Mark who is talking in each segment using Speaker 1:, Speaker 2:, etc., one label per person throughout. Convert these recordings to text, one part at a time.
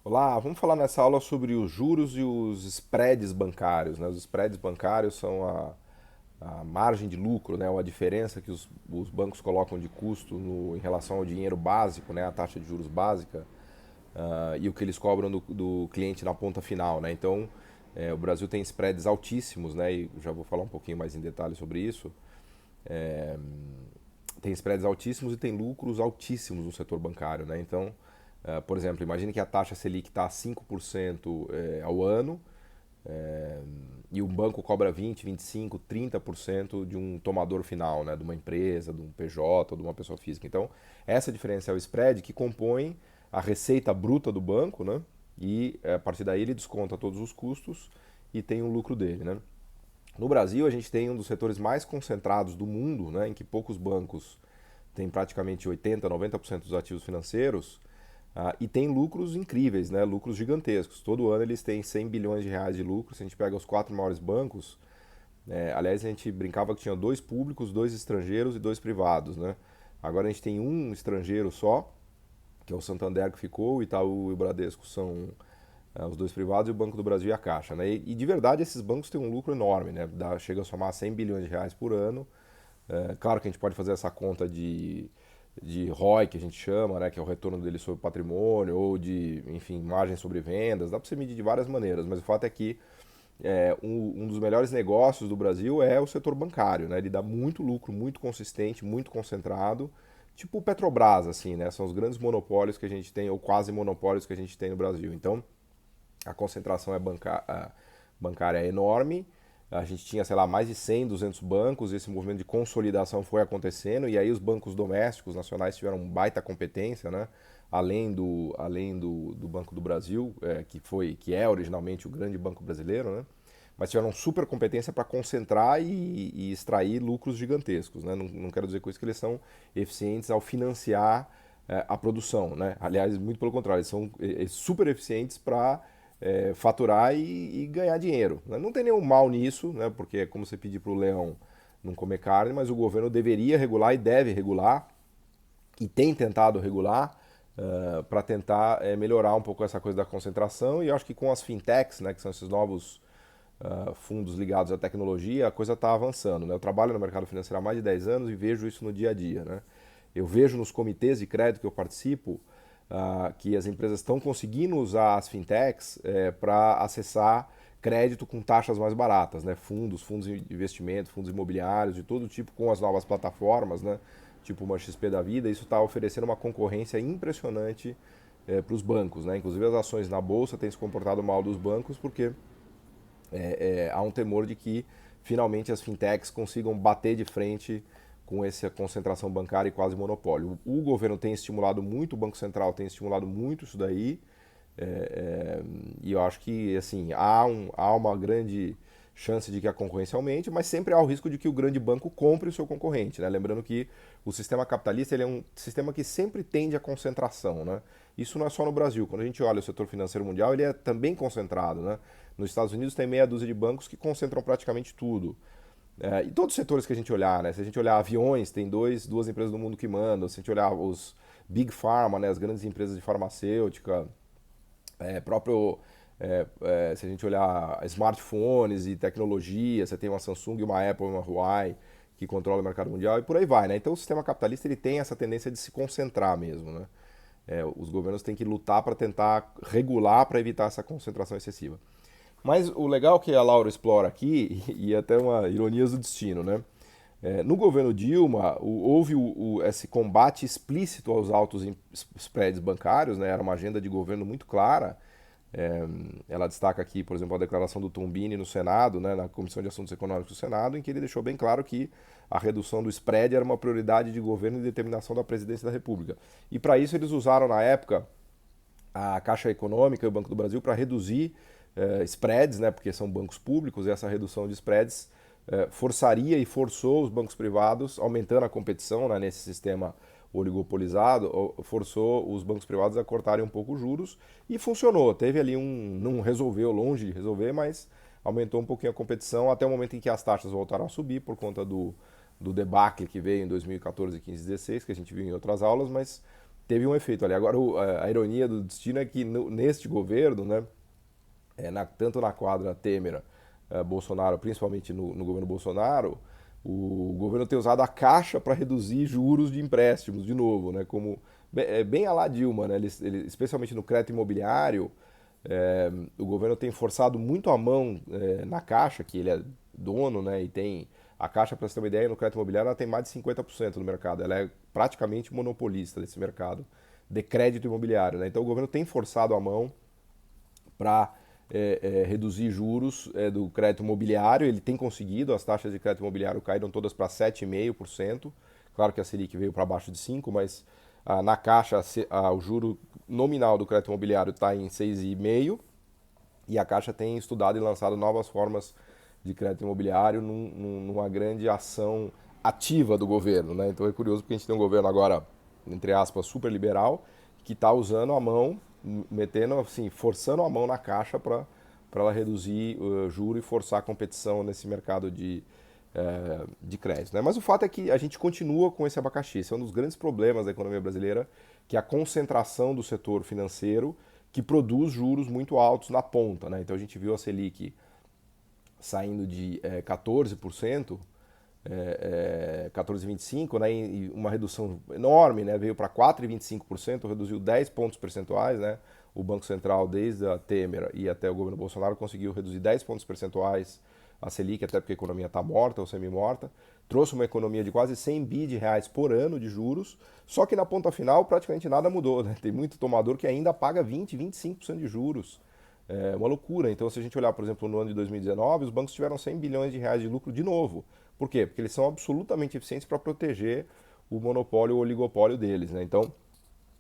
Speaker 1: Olá, vamos falar nessa aula sobre os juros e os spreads bancários, né? Os spreads bancários são a margem de lucro, né? Ou a diferença que os bancos colocam de custo em relação ao dinheiro básico, né? A taxa de juros básica, e o que eles cobram do cliente na ponta final, né? Então, o Brasil tem spreads altíssimos, né? E já vou falar um pouquinho mais em detalhe sobre isso. É, Tem spreads altíssimos e tem lucros altíssimos no setor bancário, né? Então, por exemplo, imagine que a taxa Selic está a 5% ao ano, é, e um banco cobra 20, 25, 30% de um tomador final, né? De uma empresa, de um PJ ou de uma pessoa física. Então, essa diferença é o spread que compõe a receita bruta do banco, né? E a partir daí ele desconta todos os custos e tem o lucro dele, né? No Brasil, a gente tem um dos setores mais concentrados do mundo, né, em que poucos bancos têm praticamente 80, 90% dos ativos financeiros, e tem lucros incríveis, né, lucros gigantescos. Todo ano eles têm 100 bilhões de reais de lucro. Se a gente pega os quatro maiores bancos, aliás, a gente brincava que tinha dois públicos, dois estrangeiros e dois privados. Né? Agora a gente tem um estrangeiro só, que é o Santander que ficou, o Itaú e o Bradesco são os dois privados, e o Banco do Brasil e a Caixa. Né? E de verdade esses bancos têm um lucro enorme, né? Chega a somar 100 bilhões de reais por ano. Claro que a gente pode fazer essa conta de ROI, que a gente chama, né? Que é o retorno dele sobre o patrimônio, ou de, enfim, margem sobre vendas. Dá para você medir de várias maneiras, mas o fato é que um dos melhores negócios do Brasil é o setor bancário, né? Ele dá muito lucro, muito consistente, muito concentrado, tipo o Petrobras, assim, né? São os grandes monopólios que a gente tem, ou quase monopólios que a gente tem no Brasil. Então, a concentração bancária é enorme. A gente tinha, sei lá, mais de 100, 200 bancos, e esse movimento de consolidação foi acontecendo, e aí os bancos domésticos, nacionais, tiveram baita competência, né? Além do Banco do Brasil, que é originalmente o grande banco brasileiro, né? Mas tiveram super competência para concentrar e extrair lucros gigantescos. Né? Não quero dizer com isso que eles são eficientes ao financiar a produção. Né? Aliás, muito pelo contrário, eles são super eficientes para faturar e ganhar dinheiro. Né? Não tem nenhum mal nisso, né? Porque é como você pedir para o leão não comer carne, mas o governo deveria regular e deve regular, e tem tentado regular, para tentar melhorar um pouco essa coisa da concentração. E eu acho que com as fintechs, né, que são esses novos fundos ligados à tecnologia, a coisa está avançando. Né? Eu trabalho no mercado financeiro há mais de 10 anos e vejo isso no dia a dia. Né? Eu vejo nos comitês de crédito que eu participo que as empresas estão conseguindo usar as fintechs para acessar crédito com taxas mais baratas, né? Fundos de investimento, fundos imobiliários de todo tipo, com as novas plataformas, né? Tipo uma XP da vida. Isso está oferecendo uma concorrência impressionante para os bancos. Né? Inclusive as ações na bolsa têm se comportado mal dos bancos porque há um temor de que finalmente as fintechs consigam bater de frente com essa concentração bancária e quase monopólio. O governo tem estimulado muito, o Banco Central tem estimulado muito isso daí, e eu acho que assim há uma grande chance de que a concorrência aumente, mas sempre há o risco de que o grande banco compre o seu concorrente. Né? Lembrando que o sistema capitalista ele é um sistema que sempre tende à concentração. Né? Isso não é só no Brasil. Quando a gente olha o setor financeiro mundial, ele é também concentrado. Né? Nos Estados Unidos tem meia dúzia de bancos que concentram praticamente tudo. E todos os setores que a gente olhar, né? Se a gente olhar aviões, tem duas empresas do mundo que mandam. Se a gente olhar os Big Pharma, né? As grandes empresas de farmacêutica, próprio se a gente olhar smartphones e tecnologia, você tem uma Samsung, uma Apple, uma Huawei que controla o mercado mundial e por aí vai, né? Então o sistema capitalista ele tem essa tendência de se concentrar mesmo, né? Os governos têm que lutar para tentar regular para evitar essa concentração excessiva. Mas o legal que a Laura explora aqui, e até uma ironia do destino, né? No governo Dilma, houve esse combate explícito aos altos spreads bancários, né? Era uma agenda de governo muito clara. Ela destaca aqui, por exemplo, a declaração do Tombini no Senado, né, na Comissão de Assuntos Econômicos do Senado, em que ele deixou bem claro que a redução do spread era uma prioridade de governo e determinação da presidência da República. E para isso eles usaram, na época, a Caixa Econômica e o Banco do Brasil para reduzir spreads, né, porque são bancos públicos, e essa redução de spreads forçaria e forçou os bancos privados, aumentando a competição, né, nesse sistema oligopolizado, forçou os bancos privados a cortarem um pouco os juros e funcionou. Teve ali não resolveu, longe de resolver, mas aumentou um pouquinho a competição até o momento em que as taxas voltaram a subir por conta do debacle que veio em 2014, 15, 16, que a gente viu em outras aulas, mas teve um efeito ali. Agora, a ironia do destino é que neste governo, né, tanto na quadra Temer, Bolsonaro, principalmente no governo Bolsonaro, o governo tem usado a Caixa para reduzir juros de empréstimos, de novo, né, como bem a lá Dilma, né, especialmente no crédito imobiliário, o governo tem forçado muito a mão na Caixa, que ele é dono, né, e tem a Caixa, para você ter uma ideia, no crédito imobiliário ela tem mais de 50% no mercado, ela é praticamente monopolista desse mercado de crédito imobiliário, né, então o governo tem forçado a mão para reduzir juros do crédito imobiliário, ele tem conseguido, as taxas de crédito imobiliário caíram todas para 7,5%, claro que a Selic veio para baixo de 5%, mas na Caixa o juro nominal do crédito imobiliário está em 6,5%, e a Caixa tem estudado e lançado novas formas de crédito imobiliário numa grande ação ativa do governo, né? Então é curioso porque a gente tem um governo agora, entre aspas, super liberal, que está usando a mão, metendo assim, forçando a mão na Caixa para ela reduzir o juro e forçar a competição nesse mercado de crédito, né? Mas o fato é que a gente continua com esse abacaxi. Esse é um dos grandes problemas da economia brasileira, que é a concentração do setor financeiro, que produz juros muito altos na ponta, né? Então a gente viu a Selic saindo de 14%, 14,25%, né, e uma redução enorme, né, veio para 4,25%, reduziu 10 pontos percentuais, né, o Banco Central, desde a Temer e até o governo Bolsonaro, conseguiu reduzir 10 pontos percentuais a Selic, até porque a economia está morta ou semi-morta, trouxe uma economia de quase 100 bi de reais por ano de juros, só que na ponta final praticamente nada mudou, né? Tem muito tomador que ainda paga 20, 25% de juros. É uma loucura. Então, se a gente olhar, por exemplo, no ano de 2019, os bancos tiveram 100 bilhões de reais de lucro de novo. Por quê? Porque eles são absolutamente eficientes para proteger o monopólio ou oligopólio deles, né? Então,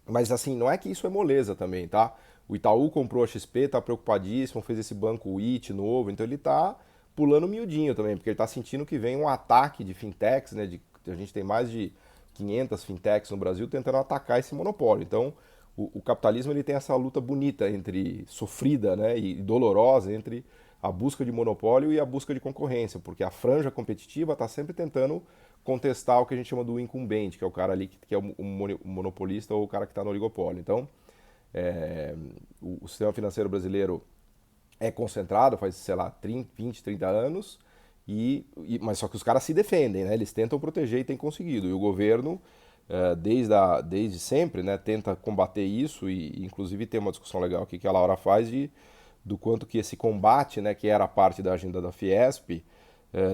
Speaker 1: mas assim, não é que isso é moleza também, tá? O Itaú comprou a XP, está preocupadíssimo, fez esse banco o IT novo, então ele está pulando miudinho também, porque ele está sentindo que vem um ataque de fintechs, né? A gente tem mais de 500 fintechs no Brasil tentando atacar esse monopólio. Então, o capitalismo ele tem essa luta bonita entre sofrida, né, e dolorosa entre a busca de monopólio e a busca de concorrência, porque a franja competitiva está sempre tentando contestar o que a gente chama do incumbente, que é o cara ali que é o monopolista ou o cara que está no oligopólio. Então, o sistema financeiro brasileiro é concentrado, faz, sei lá, 30, 20, 30 anos, mas só que os caras se defendem, né? Eles tentam proteger e têm conseguido. E o governo, desde sempre, né, tenta combater isso e inclusive tem uma discussão legal aqui que a Laura faz do quanto que esse combate, né, que era parte da agenda da Fiesp,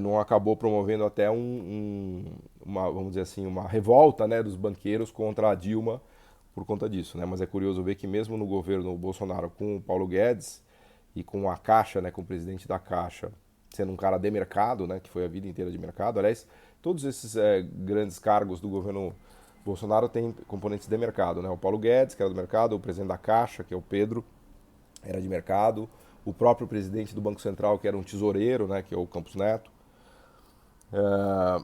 Speaker 1: não acabou promovendo até uma, vamos dizer assim, uma revolta, né, dos banqueiros contra a Dilma por conta disso, né? Mas é curioso ver que mesmo no governo Bolsonaro com o Paulo Guedes e com a Caixa, né, com o presidente da Caixa sendo um cara de mercado, né, que foi a vida inteira de mercado, aliás, todos esses grandes cargos do governo Bolsonaro têm componentes de mercado, né? O Paulo Guedes, que era do mercado, o presidente da Caixa, que é o Pedro, era de mercado, o próprio presidente do Banco Central, que era um tesoureiro, né, que é o Campos Neto.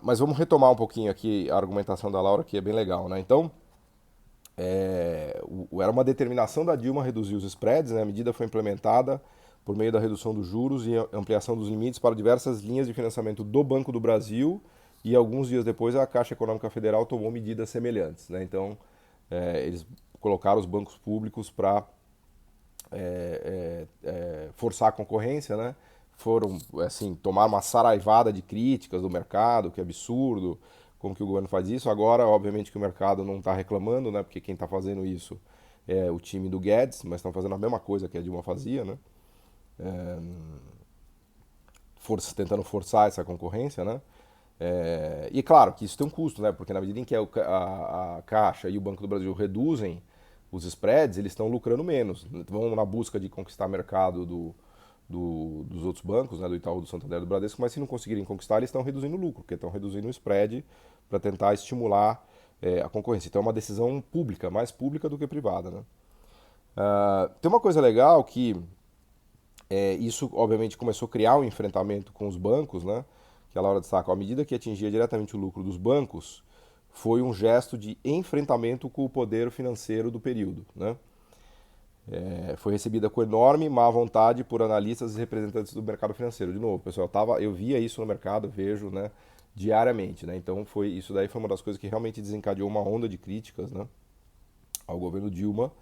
Speaker 1: Mas vamos retomar um pouquinho aqui a argumentação da Laura, que é bem legal, né? Então, era uma determinação da Dilma reduzir os spreads, né? A medida foi implementada por meio da redução dos juros e ampliação dos limites para diversas linhas de financiamento do Banco do Brasil, e alguns dias depois a Caixa Econômica Federal tomou medidas semelhantes, né? Então, eles colocaram os bancos públicos para forçar a concorrência, né? Foram, assim, tomar uma saraivada de críticas do mercado, que é absurdo, como que o governo faz isso. Agora, obviamente que o mercado não está reclamando, né? Porque quem está fazendo isso é o time do Guedes, mas estão fazendo a mesma coisa que a Dilma fazia, né? Tentando forçar essa concorrência, né? E claro que isso tem um custo, né? Porque na medida em que a Caixa e o Banco do Brasil reduzem os spreads, eles estão lucrando menos. Vão na busca de conquistar mercado dos outros bancos, né? Do Itaú, do Santander, do Bradesco, mas se não conseguirem conquistar, eles estão reduzindo o lucro, porque estão reduzindo o spread para tentar estimular a concorrência. Então é uma decisão pública, mais pública do que privada, né? Tem uma coisa legal que isso, obviamente, começou a criar um enfrentamento com os bancos, né? Que a Laura destaca, à medida que atingia diretamente o lucro dos bancos, foi um gesto de enfrentamento com o poder financeiro do período, né? Foi recebida com enorme má vontade por analistas e representantes do mercado financeiro. De novo, pessoal, eu via isso no mercado, vejo, né, diariamente, né? Então isso daí foi uma das coisas que realmente desencadeou uma onda de críticas, né? ao governo Dilma.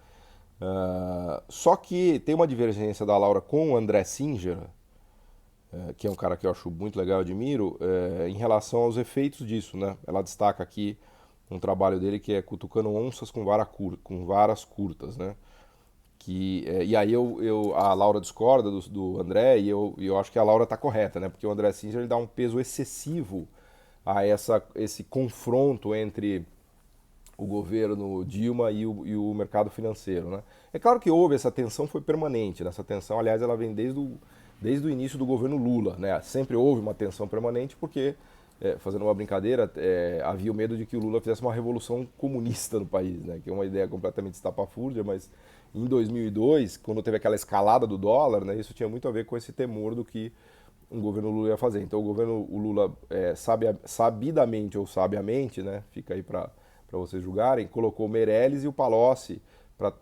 Speaker 1: Só que tem uma divergência da Laura com o André Singer, que é um cara que eu acho muito legal, admiro, em relação aos efeitos disso, né? Ela destaca aqui um trabalho dele que é Cutucando Onças com Varas Curtas, né? E aí a Laura discorda do André e eu acho que a Laura está correta, né? Porque o André Singer ele dá um peso excessivo a esse confronto entre o governo Dilma e o mercado financeiro, né? É claro que houve essa tensão, foi permanente, né? Essa tensão, aliás, ela vem desde o início do governo Lula, né? Sempre houve uma tensão permanente porque, fazendo uma brincadeira, havia o medo de que o Lula fizesse uma revolução comunista no país, né? Que é uma ideia completamente estapafúrdia, mas em 2002, quando teve aquela escalada do dólar, né? Isso tinha muito a ver com esse temor do que o governo Lula ia fazer. Então o Lula, sabidamente ou sabiamente, né? Fica aí para vocês julgarem, colocou o Meirelles e o Palocci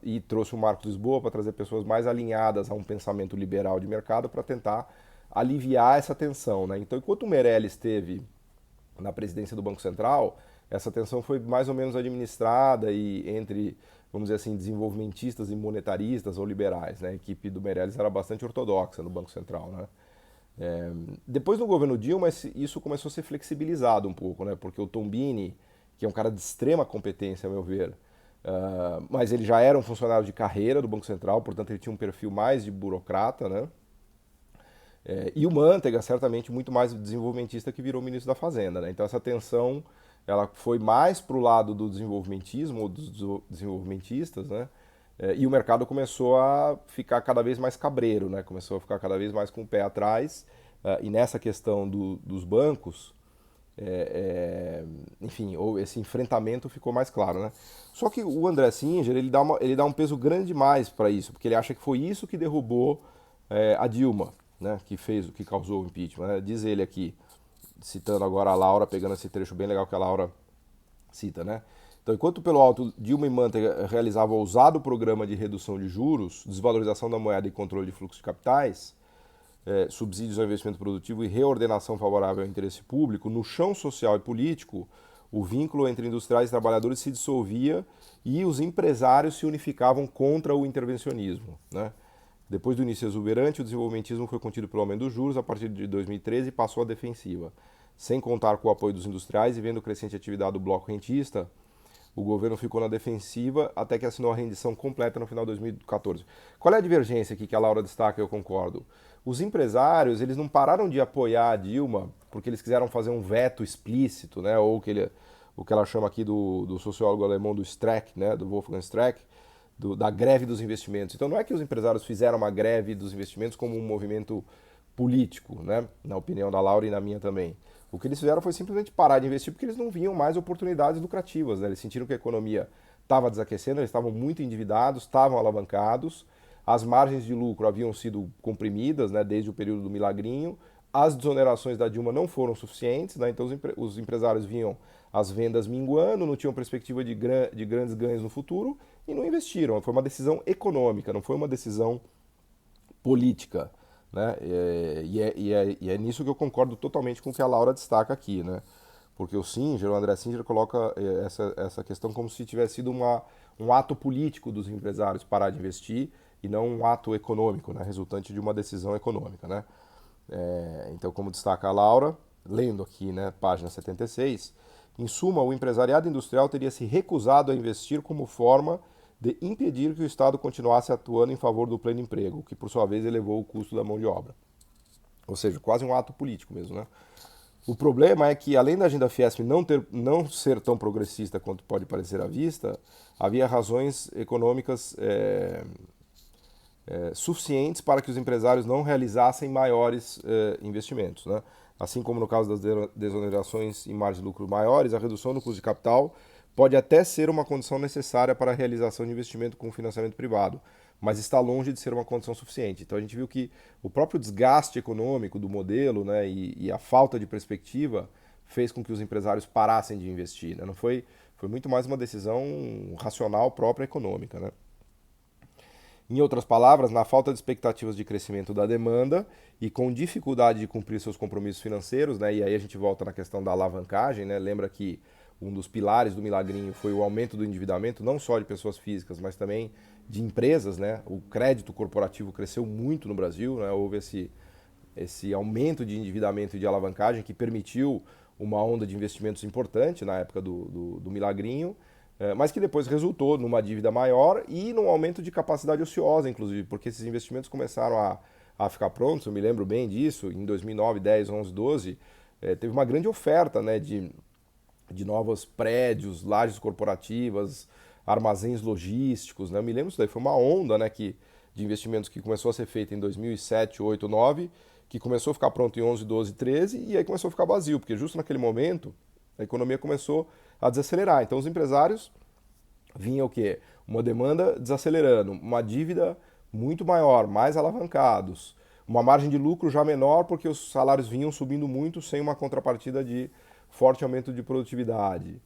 Speaker 1: e trouxe o Marcos Lisboa para trazer pessoas mais alinhadas a um pensamento liberal de mercado para tentar aliviar essa tensão, né? Então, enquanto o Meirelles esteve na presidência do Banco Central, essa tensão foi mais ou menos administrada e entre, vamos dizer assim, desenvolvimentistas e monetaristas ou liberais, né? A equipe do Meirelles era bastante ortodoxa no Banco Central, né? Depois do governo Dilma, isso começou a ser flexibilizado um pouco, né? Porque o Tombini, que é um cara de extrema competência, a meu ver, mas ele já era um funcionário de carreira do Banco Central, portanto ele tinha um perfil mais de burocrata, né? E o Manteiga, certamente, muito mais desenvolvimentista que virou ministro da Fazenda, né? Então essa tensão ela foi mais para o lado do desenvolvimentismo, ou dos desenvolvimentistas, né? E o mercado começou a ficar cada vez mais cabreiro, né? Começou a ficar cada vez mais com o pé atrás. E nessa questão dos bancos, enfim, esse enfrentamento ficou mais claro, né? Só que o André Singer, ele dá um peso grande demais para isso, porque ele acha que foi isso que derrubou a Dilma, né? Que causou o impeachment, né? Diz ele aqui, citando agora a Laura, pegando esse trecho bem legal que a Laura cita, né? Então, enquanto pelo alto Dilma e Manteiga realizavam o ousado programa de redução de juros, desvalorização da moeda e controle de fluxo de capitais, subsídios ao investimento produtivo e reordenação favorável ao interesse público, no chão social e político, o vínculo entre industriais e trabalhadores se dissolvia e os empresários se unificavam contra o intervencionismo, né? Depois do início exuberante, o desenvolvimentismo foi contido pelo aumento dos juros. A partir de 2013 passou à defensiva. Sem contar com o apoio dos industriais e vendo a crescente atividade do bloco rentista, o governo ficou na defensiva até que assinou a rendição completa no final de 2014. Qual é a divergência aqui que a Laura destaca e eu concordo? Os empresários, eles não pararam de apoiar a Dilma porque eles quiseram fazer um veto explícito, né? Ou o que ela chama aqui do sociólogo alemão do Streeck, né? Do Wolfgang Streeck, da greve dos investimentos. Então não é que os empresários fizeram uma greve dos investimentos como um movimento político, né? Na opinião da Laura e na minha também. O que eles fizeram foi simplesmente parar de investir porque eles não viam mais oportunidades lucrativas, né? Eles sentiram que a economia estava desaquecendo, eles estavam muito endividados, estavam alavancados, as margens de lucro haviam sido comprimidas, né, desde o período do milagrinho, as desonerações da Dilma não foram suficientes, né? Então os empresários viam as vendas minguando, não tinham perspectiva de grandes ganhos no futuro e não investiram. Foi uma decisão econômica, não foi uma decisão política, né? E é nisso que eu concordo totalmente com o que a Laura destaca aqui, né? Porque o André Singer coloca essa questão como se tivesse sido um ato político dos empresários parar de investir e não um ato econômico, né? Resultante de uma decisão econômica, né? Então, como destaca a Laura, lendo aqui, né, página 76, em suma, o empresariado industrial teria se recusado a investir como forma de impedir que o Estado continuasse atuando em favor do pleno emprego, o que por sua vez elevou o custo da mão de obra. Ou seja, quase um ato político mesmo, né? O problema é que, além da agenda Fiesp não ser tão progressista quanto pode parecer à vista, havia razões econômicas suficientes para que os empresários não realizassem maiores investimentos, né? Assim como no caso das desonerações em margens de lucro maiores, a redução no custo de capital pode até ser uma condição necessária para a realização de investimento com financiamento privado, mas está longe de ser uma condição suficiente. Então a gente viu que o próprio desgaste econômico do modelo, né, e a falta de perspectiva fez com que os empresários parassem de investir, né? Não foi muito mais uma decisão racional própria econômica, né? Em outras palavras, na falta de expectativas de crescimento da demanda e com dificuldade de cumprir seus compromissos financeiros, né? E aí a gente volta na questão da alavancagem, né? Lembra que um dos pilares do milagrinho foi o aumento do endividamento, não só de pessoas físicas, mas também de empresas, né? O crédito corporativo cresceu muito no Brasil, né? Houve esse aumento de endividamento e de alavancagem que permitiu uma onda de investimentos importante na época do milagrinho, mas que depois resultou numa dívida maior e num aumento de capacidade ociosa, inclusive, porque esses investimentos começaram a ficar prontos, eu me lembro bem disso, em 2009, 10, 11, 12, teve uma grande oferta, né, de novos prédios, lajes corporativas, armazéns logísticos, né? Eu me lembro disso daí, foi uma onda, né, de investimentos que começou a ser feita em 2007, 8, 9, que começou a ficar pronto em 11, 12, 13 e aí começou a ficar vazio, porque justo naquele momento a economia começou a desacelerar. Então os empresários vinha o quê? Uma demanda desacelerando, uma dívida muito maior, mais alavancados, uma margem de lucro já menor porque os salários vinham subindo muito sem uma contrapartida de forte aumento de produtividade.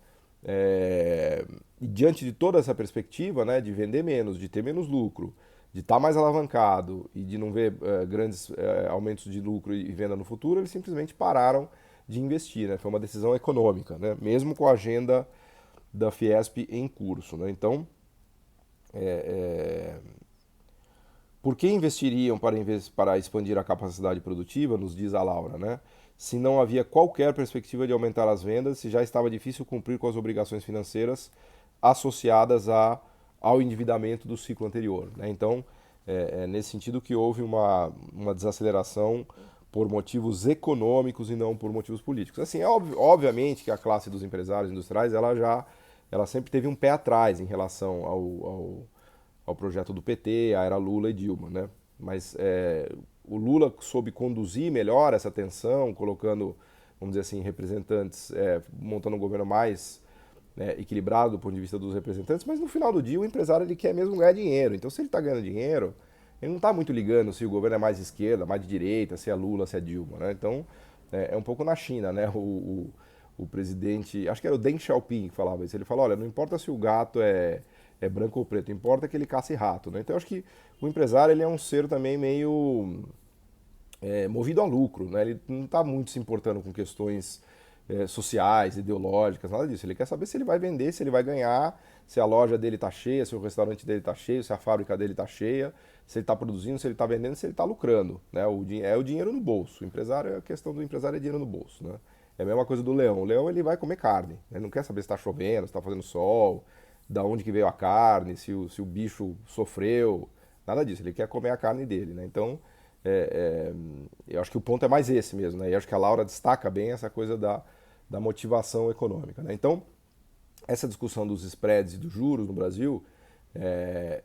Speaker 1: E diante de toda essa perspectiva, né, de vender menos, de ter menos lucro, de estar mais alavancado e de não ver grandes aumentos de lucro e venda no futuro, eles simplesmente pararam de investir, né? Foi uma decisão econômica, né? Mesmo com a agenda da Fiesp em curso, né? Então, por que investiriam para expandir a capacidade produtiva, nos diz a Laura, né? Se não havia qualquer perspectiva de aumentar as vendas, se já estava difícil cumprir com as obrigações financeiras associadas ao endividamento do ciclo anterior, né? Então, nesse sentido que houve uma desaceleração por motivos econômicos e não por motivos políticos. Assim, obviamente que a classe dos empresários industriais, ela sempre teve um pé atrás em relação ao projeto do PT, a era Lula e Dilma, né? Mas o Lula soube conduzir melhor essa tensão, colocando, vamos dizer assim, representantes, montando um governo mais equilibrado do ponto de vista dos representantes, mas no final do dia o empresário ele quer mesmo ganhar dinheiro. Então se ele está ganhando dinheiro, ele não está muito ligando se o governo é mais de esquerda, mais de direita, se é Lula, se é Dilma, né? Então é um pouco na China, né? O presidente, acho que era o Deng Xiaoping que falava isso, ele falou, olha, não importa se o gato é branco ou preto, importa que ele caça rato, né? Então eu acho que o empresário ele é um ser também meio movido a lucro, né? Ele não está muito se importando com questões sociais, ideológicas, nada disso. Ele quer saber se ele vai vender, se ele vai ganhar, se a loja dele está cheia, se o restaurante dele está cheio, se a fábrica dele está cheia, se ele está produzindo, se ele está vendendo, se ele está lucrando, né? É o dinheiro no bolso. O empresário, a questão do empresário é dinheiro no bolso, né? É a mesma coisa do leão. O leão ele vai comer carne. Ele não quer saber se está chovendo, se está fazendo sol, da onde que veio a carne, se o bicho sofreu, nada disso. Ele quer comer a carne dele, né? Então, eu acho que o ponto é mais esse mesmo, né? E acho que a Laura destaca bem essa coisa da motivação econômica, né? Então, essa discussão dos spreads e dos juros no Brasil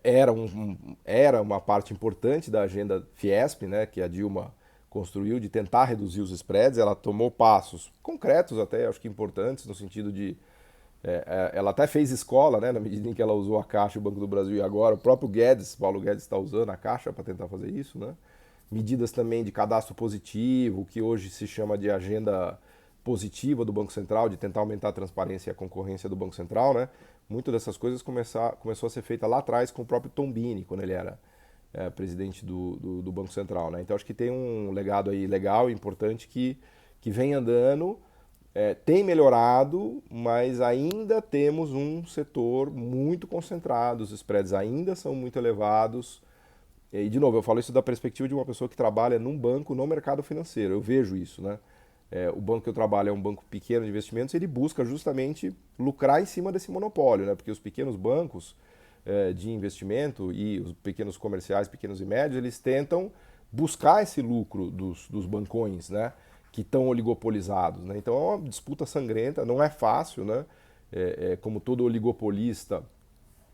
Speaker 1: era uma parte importante da agenda Fiesp, né? Que a Dilma construiu de tentar reduzir os spreads. Ela tomou passos concretos até, acho que importantes, no sentido de ela até fez escola, né, na medida em que ela usou a Caixa, o Banco do Brasil e agora o próprio Paulo Guedes está usando a Caixa para tentar fazer isso, né? Medidas também de cadastro positivo, que hoje se chama de agenda positiva do Banco Central, de tentar aumentar a transparência e a concorrência do Banco Central, né? Muitas dessas coisas começou a ser feita lá atrás com o próprio Tombini, quando ele era presidente do Banco Central, né? Então acho que tem um legado aí legal e importante que vem andando. Tem melhorado, mas ainda temos um setor muito concentrado, os spreads ainda são muito elevados. E, de novo, eu falo isso da perspectiva de uma pessoa que trabalha num banco no mercado financeiro, eu vejo isso, né? O banco que eu trabalho é um banco pequeno de investimentos, ele busca justamente lucrar em cima desse monopólio, né? Porque os pequenos bancos de investimento e os pequenos comerciais, pequenos e médios, eles tentam buscar esse lucro dos bancões, né? Que estão oligopolizados, né? Então é uma disputa sangrenta, não é fácil, né? Como todo oligopolista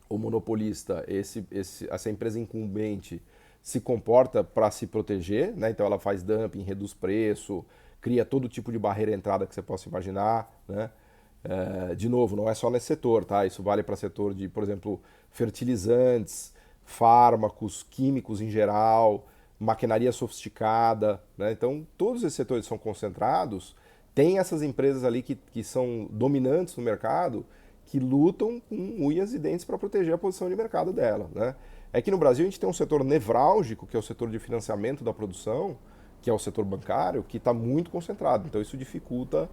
Speaker 1: ou monopolista, essa empresa incumbente se comporta para se proteger, né? Então ela faz dumping, reduz preço, cria todo tipo de barreira à entrada que você possa imaginar, né? De novo, não é só nesse setor, tá? Isso vale para setor de, por exemplo, fertilizantes, fármacos, químicos em geral, maquinaria sofisticada, né? Então, todos esses setores são concentrados, tem essas empresas ali que são dominantes no mercado, que lutam com unhas e dentes para proteger a posição de mercado dela, né? É que no Brasil a gente tem um setor nevrálgico, que é o setor de financiamento da produção, que é o setor bancário, que está muito concentrado. Então, isso dificulta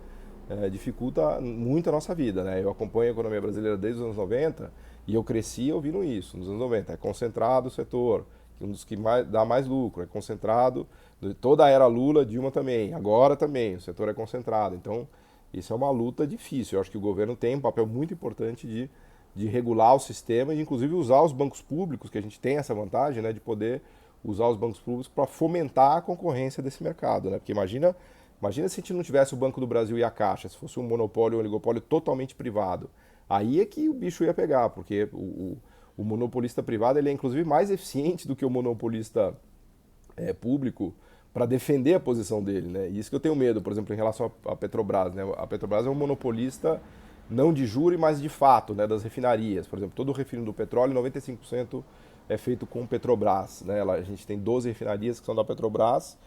Speaker 1: dificulta muito a nossa vida, né? Eu acompanho a economia brasileira desde os anos 90 e eu cresci ouvindo isso. Nos anos 90 é concentrado o setor, um dos que dá mais lucro, é concentrado, toda a era Lula, Dilma também, agora também, o setor é concentrado. Então, isso é uma luta difícil. Eu acho que o governo tem um papel muito importante de regular o sistema e, inclusive, usar os bancos públicos, que a gente tem essa vantagem, né, de poder usar os bancos públicos para fomentar a concorrência desse mercado, né? Porque imagina se a gente não tivesse o Banco do Brasil e a Caixa, se fosse um monopólio ou um oligopólio totalmente privado. Aí é que o bicho ia pegar, porque o monopolista privado ele é inclusive mais eficiente do que o monopolista público para defender a posição dele, né? E isso que eu tenho medo, por exemplo, em relação à Petrobras, né? A Petrobras é um monopolista não de jure, mas de fato, né, das refinarias. Por exemplo, todo o refino do petróleo, 95% é feito com Petrobras, né? A gente tem 12 refinarias que são da Petrobras.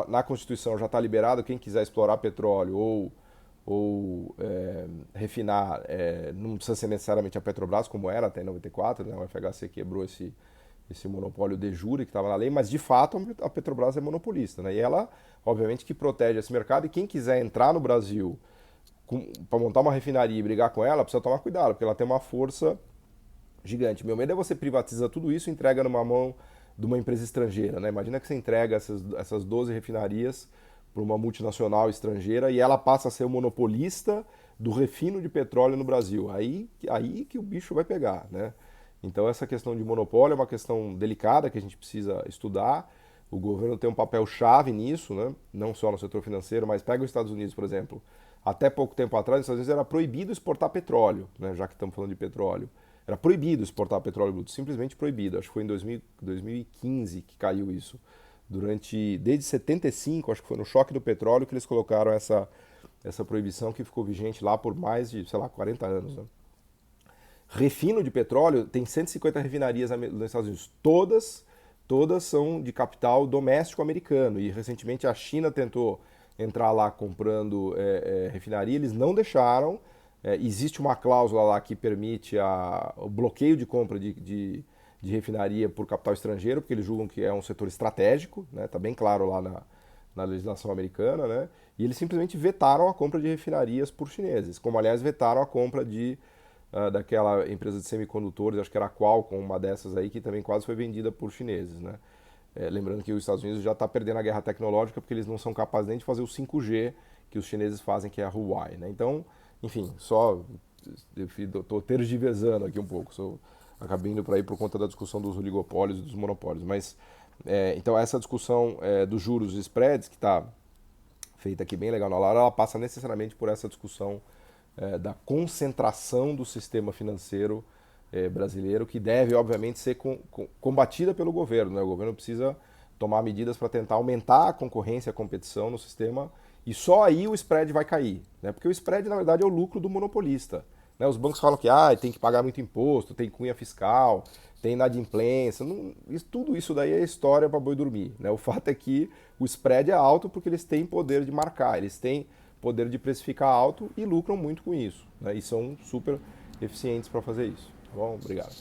Speaker 1: Na Constituição já está liberado quem quiser explorar petróleo ou refinar, não precisa ser necessariamente a Petrobras, como era até em 94, né? O FHC quebrou esse monopólio de jure que estava na lei, mas de fato a Petrobras é monopolista, né? E ela, obviamente, que protege esse mercado e quem quiser entrar no Brasil para montar uma refinaria e brigar com ela, precisa tomar cuidado, porque ela tem uma força gigante. Meu medo é você privatiza tudo isso e entrega numa mão de uma empresa estrangeira, né? Imagina que você entrega essas 12 refinarias para uma multinacional estrangeira e ela passa a ser o monopolista do refino de petróleo no Brasil. Aí que o bicho vai pegar, né? Então essa questão de monopólio é uma questão delicada que a gente precisa estudar. O governo tem um papel chave nisso, né? Não só no setor financeiro, mas pega os Estados Unidos, por exemplo. Até pouco tempo atrás, nos Estados Unidos era proibido exportar petróleo, né? Já que estamos falando de petróleo. Era proibido exportar petróleo bruto, simplesmente proibido. Acho que foi em 2015 que caiu isso. Desde 75, acho que foi no choque do petróleo que eles colocaram essa proibição que ficou vigente lá por mais de, sei lá, 40 anos, né? Refino de petróleo, tem 150 refinarias nos Estados Unidos. Todas são de capital doméstico americano. E recentemente a China tentou entrar lá comprando refinaria, eles não deixaram. Existe uma cláusula lá que permite o bloqueio de compra de refinaria por capital estrangeiro, porque eles julgam que é um setor estratégico, né? Tá bem claro lá na legislação americana, né? E eles simplesmente vetaram a compra de refinarias por chineses, como aliás vetaram a compra daquela empresa de semicondutores, acho que era a Qualcomm, uma dessas aí, que também quase foi vendida por chineses, né? Lembrando que os Estados Unidos já está perdendo a guerra tecnológica porque eles não são capazes nem de fazer o 5G que os chineses fazem, que é a Huawei, né? Então, enfim, estou tergiversando aqui um pouco, acabei indo para aí por conta da discussão dos oligopólios e dos monopólios, mas então essa discussão dos juros e spreads, que está feita aqui bem legal na Lara, ela passa necessariamente por essa discussão da concentração do sistema financeiro brasileiro, que deve, obviamente, ser combatida pelo governo, né? O governo precisa tomar medidas para tentar aumentar a concorrência, a competição no sistema, e só aí o spread vai cair, né? Porque o spread, na verdade, é o lucro do monopolista, né? Os bancos falam que tem que pagar muito imposto, tem cunha fiscal, tem inadimplência, tudo isso daí é história para boi dormir, né? O fato é que o spread é alto porque eles têm poder de marcar, eles têm poder de precificar alto e lucram muito com isso, né? E são super eficientes para fazer isso. Tá bom? Obrigado.